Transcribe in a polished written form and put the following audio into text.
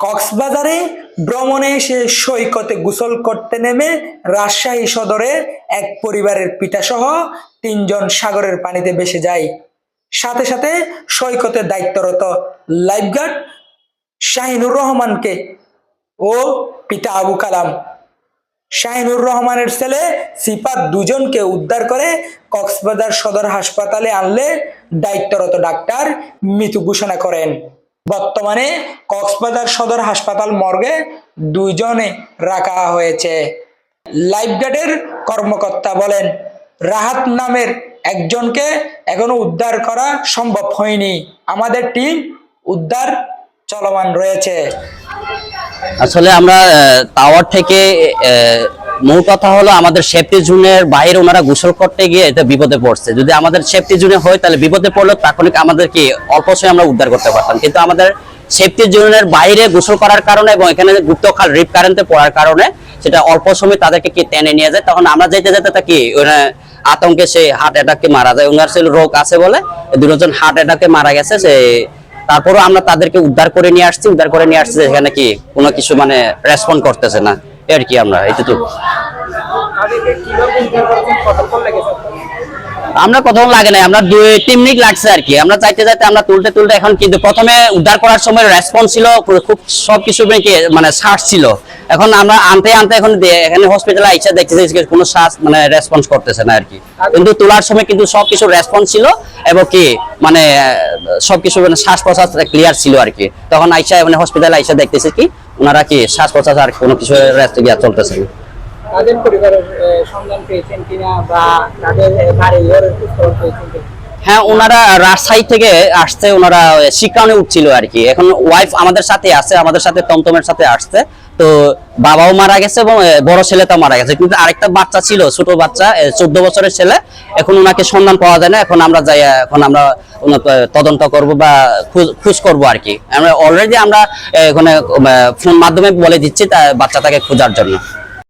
কক্সবাজারে ভ্রমণে এসে সৈকতে গোসল করতে নেমে রাজশাহী সদরে এক পরিবারের পিতাসহ ৩ জন সাগরের পানিতে ভেসে যায়। সাথে সাথে সৈকতে দায়িত্বরত লাইফগার্ড শাহিনুর রহমানকে ও পিতা আবু কালাম শাহিনুর রহমানের ছেলে সিফাত দুজনকে উদ্ধার করে কক্সবাজার সদর হাসপাতালে আনলে দায়িত্বরত ডাক্তার মৃত ঘোষণা করেন। বর্তমানে কক্সবাজার সদর হাসপাতাল মর্গে 2 জনে রাখা হয়েছে। লাইফগার্ডের কর্মকর্তা বলেন, রাহাত নামের একজনকে এখনো উদ্ধার করা সম্ভব হয়নি। আমাদের টিম উদ্ধার চলমান রয়েছে। আসলে আমরা টাওয়ার থেকে মূল কথা হলো আমাদের সেফটি জোনের বাইরে ওনারা গোসল করতে গিয়ে এটা বিপদে পড়ছে। যদি আমাদের সেফটি জোনে হয় তাহলে বিপদে পড়লে তাৎক্ষণিক আমাদেরকে অল্প সময় আমরা উদ্ধার করতে পারতাম, কিন্তু আমাদের সেফটি জোনের বাইরে গোসল করার কারণে এবং এখানে গুপ্তখাল রিপ কারেন্টে পড়ার কারণে সেটা অল্প সময় তাদেরকে কি টেনে নিয়ে যায়। তখন আমরা যেতে যেতে কি আতঙ্কে সে হার্ট অ্যাটাকে মারা যায়। ওনার সেই রোগ আছে বলে 2 জন হার্ট অ্যাটাকে মারা গেছে। সে তারপরও আমরা তাদেরকে উদ্ধার করে নিয়ে আসছি এখানে কি কোনো কিছু মানে রেসপন্ড করতেছে না আর কি। আমরা এইটুকু আমরা কতক্ষণ লাগে নাই, আমরা 2-3 মিনিট লাগছে আর কি। আমরা চাইতে আমরা তুলতে এখন কিন্তু প্রথমে উদ্ধার করার সময় রেসপন্স ছিল খুব সবকিছু মানে শ্বাস ছিল। এখন আমরা আনতে এখন এখানে হসপিটালে আইসা দেখতেছি কোনো শ্বাস মানে রেসপন্স করতেছে না আর কি। কিন্তু তোলার সময় কিন্তু সবকিছু রেসপন্স ছিল এবং কি মানে সবকিছু মানে শ্বাস প্রশ্বাস ক্লিয়ার ছিল আর কি। তখন আইসা মানে হসপিটালে আইসা দেখতেছি কি ওনারা কি শ্বাস প্রশ্বাস আর কোনো কিছু রেস্ট গিয়া চলতেছে না। তাদের পরিবারের সন্ধান পেয়েছেন কিনা বা তাদের বাড়িঘর পেয়েছেন কিনা? হ্যাঁ, ওনারা রাজশাহী থেকে আসছে, ওনারা শিকানে উঠছিল আর কি। এখন ওয়াইফ আমাদের সাথে আছে, আমাদের সাথে টমটমের সাথে আসছে। তো বাবাও মারা গেছে এবং বড় ছেলেটাও মারা গেছে, কিন্তু আরেকটা বাচ্চা ছিল, ছোট বাচ্চা 14 বছরের ছেলে। এখন ওনাকে সন্ধান পাওয়া যায় না। এখন আমরা তদন্ত করব বা খোঁজ করব আর কি। আমরা অলরেডি আমরা এখানে ফোন মাধ্যমে বলে দিচ্ছি বাচ্চাটাকে খোঁজার জন্য।